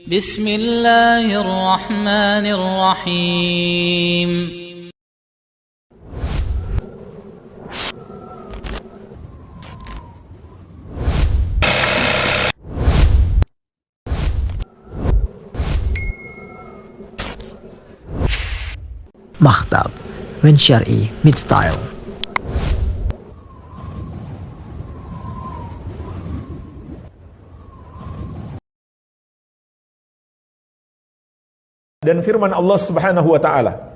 Bismillahirrahmanirrahim. Maktab when Syar'i meet style. Dan firman Allah Subhanahu wa taala,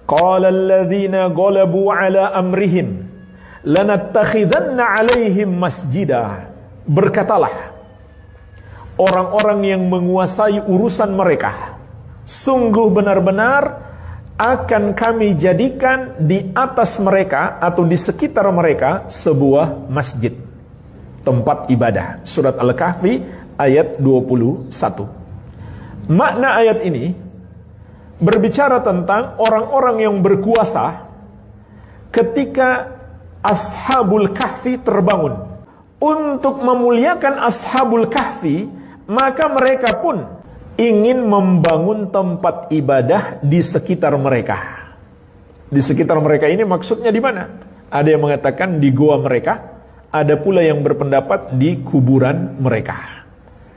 qala alladhina ghalabu ala amrihim lanattakhidanna 'alaihim masjida. Berkatalah orang-orang yang menguasai urusan mereka, sungguh benar-benar akan kami jadikan di atas mereka atau di sekitar mereka sebuah masjid, tempat ibadah. Surat Al-Kahfi ayat 21. Makna ayat ini berbicara tentang orang-orang yang berkuasa ketika Ashabul Kahfi terbangun. Untuk memuliakan Ashabul Kahfi, maka mereka pun ingin membangun tempat ibadah di sekitar mereka. Di sekitar mereka ini maksudnya di mana? Ada yang mengatakan di goa mereka, ada pula yang berpendapat di kuburan mereka.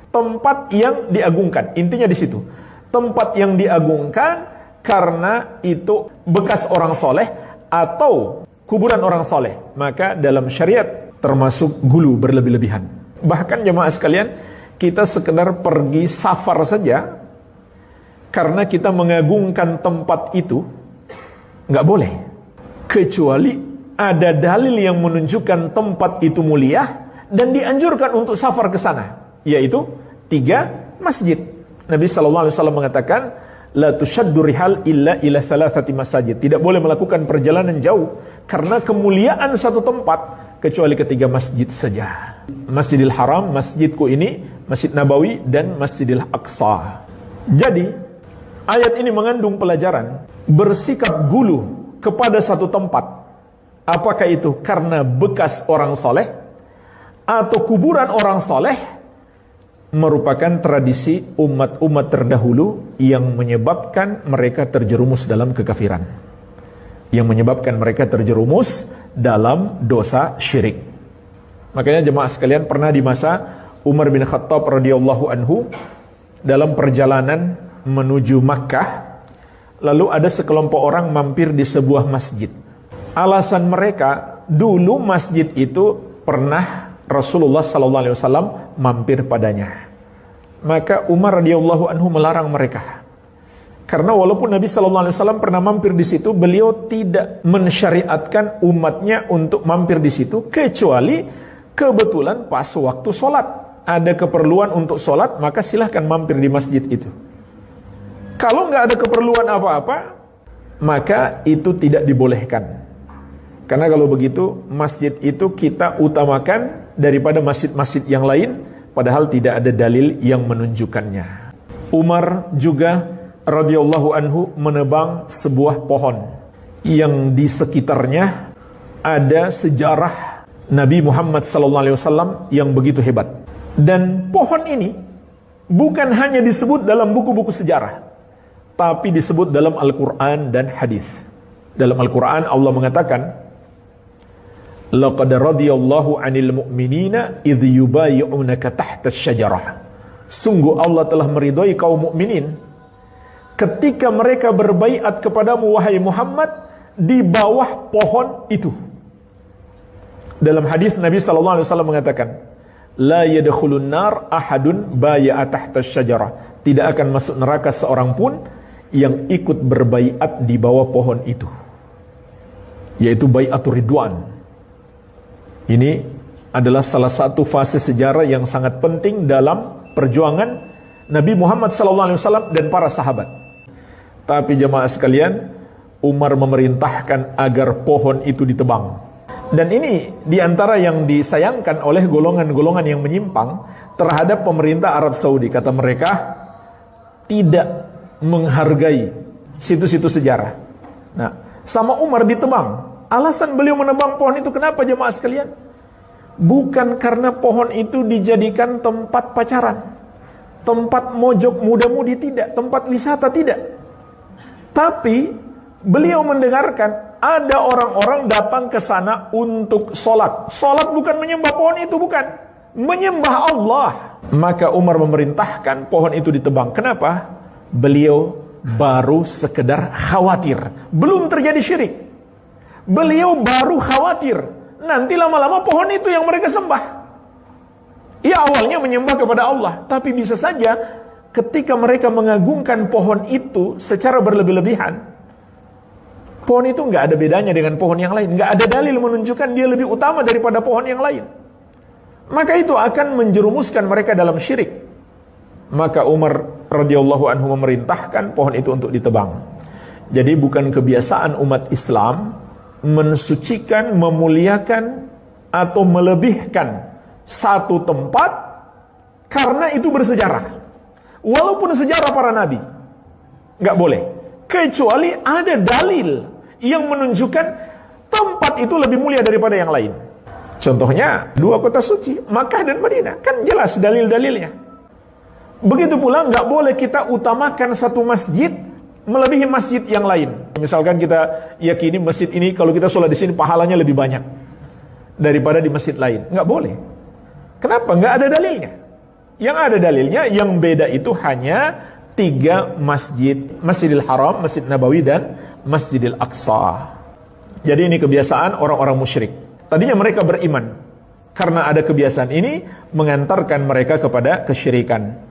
Tempat yang diagungkan, intinya di situ. Tempat yang diagungkan karena itu bekas orang soleh atau kuburan orang soleh. Maka dalam syariat termasuk gulu berlebih-lebihan. Bahkan jemaah sekalian, kita sekedar pergi safar saja karena kita mengagungkan tempat itu, nggak boleh. Kecuali ada dalil yang menunjukkan tempat itu mulia dan dianjurkan untuk safar ke sana, yaitu 3 masjid. Nabi SAW mengatakan, la tushaddu rihal illa ila thalathati masajid. Tidak boleh melakukan perjalanan jauh karena kemuliaan satu tempat kecuali ke 3 masjid saja. Masjidil Haram, masjidku ini, Masjid Nabawi, dan Masjidil Aqsa. Jadi ayat ini mengandung pelajaran bersikap gulu kepada satu tempat, apakah itu karena bekas orang soleh atau kuburan orang soleh, merupakan tradisi umat-umat terdahulu yang menyebabkan mereka terjerumus dalam kekafiran, yang menyebabkan mereka terjerumus dalam dosa syirik. Makanya jemaah sekalian, pernah di masa Umar bin Khattab radhiyallahu anhu dalam perjalanan menuju Makkah, lalu ada sekelompok orang mampir di sebuah masjid. Alasan mereka, dulu masjid itu pernah Rasulullah SAW mampir padanya. Maka Umar radhiyallahu anhu melarang mereka. Karena walaupun Nabi SAW pernah mampir di situ, beliau tidak mensyariatkan umatnya untuk mampir di situ, kecuali kebetulan pas waktu sholat. Ada keperluan untuk sholat, maka silahkan mampir di masjid itu. Kalau nggak ada keperluan apa-apa, maka itu tidak dibolehkan. Karena kalau begitu, masjid itu kita utamakan daripada masjid-masjid yang lain, padahal tidak ada dalil yang menunjukkannya. Umar juga radhiyallahu anhu menebang sebuah pohon yang di sekitarnya ada sejarah Nabi Muhammad SAW yang begitu hebat. Dan pohon ini bukan hanya disebut dalam buku-buku sejarah, tapi disebut dalam Al-Quran dan hadis. Dalam Al-Quran Allah mengatakan, laqad radiyallahu 'anil mu'minina idh yubayyi'unaka tahta asy-syajarah. Sungguh Allah telah meridhai kaum mukminin ketika mereka berbaiat kepadamu wahai Muhammad di bawah pohon itu. Dalam hadis Nabi sallallahu alaihi wasallam mengatakan, la yadkhulun nar ahadun bai'a tahta asy-syajarah. Tidak akan masuk neraka seorang pun yang ikut berbaiat di bawah pohon itu, yaitu bai'atur ridwan. Ini adalah salah satu fase sejarah yang sangat penting dalam perjuangan Nabi Muhammad SAW dan para sahabat. Tapi jemaah sekalian, Umar memerintahkan agar pohon itu ditebang. Dan ini diantara yang disayangkan oleh golongan-golongan yang menyimpang terhadap pemerintah Arab Saudi. Kata mereka, tidak menghargai situs-situs sejarah. Nah, sama Umar ditebang. Alasan beliau menebang pohon itu kenapa jemaah sekalian? Bukan karena pohon itu dijadikan tempat pacaran. tempat mojok muda-mudi tidak, tempat wisata tidak. Tapi beliau mendengarkan ada orang-orang datang ke sana untuk sholat. Sholat bukan menyembah pohon itu, bukan. Menyembah Allah. Maka Umar memerintahkan pohon itu ditebang. Kenapa? Beliau baru sekedar khawatir. Belum terjadi syirik. Beliau baru khawatir. Nanti lama-lama pohon itu yang mereka sembah. Ya awalnya menyembah kepada Allah, tapi bisa saja ketika mereka mengagungkan pohon itu secara berlebih-lebihan, pohon itu nggak ada bedanya dengan pohon yang lain, nggak ada dalil menunjukkan dia lebih utama daripada pohon yang lain. Maka itu akan menjerumuskan mereka dalam syirik. Maka Umar radhiyallahu anhu memerintahkan pohon itu untuk ditebang. Jadi bukan kebiasaan umat Islam mensucikan, memuliakan atau melebihkan satu tempat karena itu bersejarah. Walaupun sejarah para nabi, nggak boleh. Kecuali ada dalil yang menunjukkan tempat itu lebih mulia daripada yang lain. Contohnya, dua kota suci, Makkah dan Madinah. Kan jelas dalil-dalilnya. Begitu pula nggak boleh kita utamakan satu masjid melebihi masjid yang lain. Misalkan kita yakini masjid ini kalau kita sholat di sini pahalanya lebih banyak daripada di masjid lain. Nggak boleh. Kenapa? Nggak ada dalilnya. Yang ada dalilnya, yang beda itu hanya 3 masjid. Masjidil Haram, Masjid Nabawi, dan Masjidil Aqsa. Jadi ini kebiasaan orang-orang musyrik. Tadinya mereka beriman. Karena ada kebiasaan ini, mengantarkan mereka kepada kesyirikan.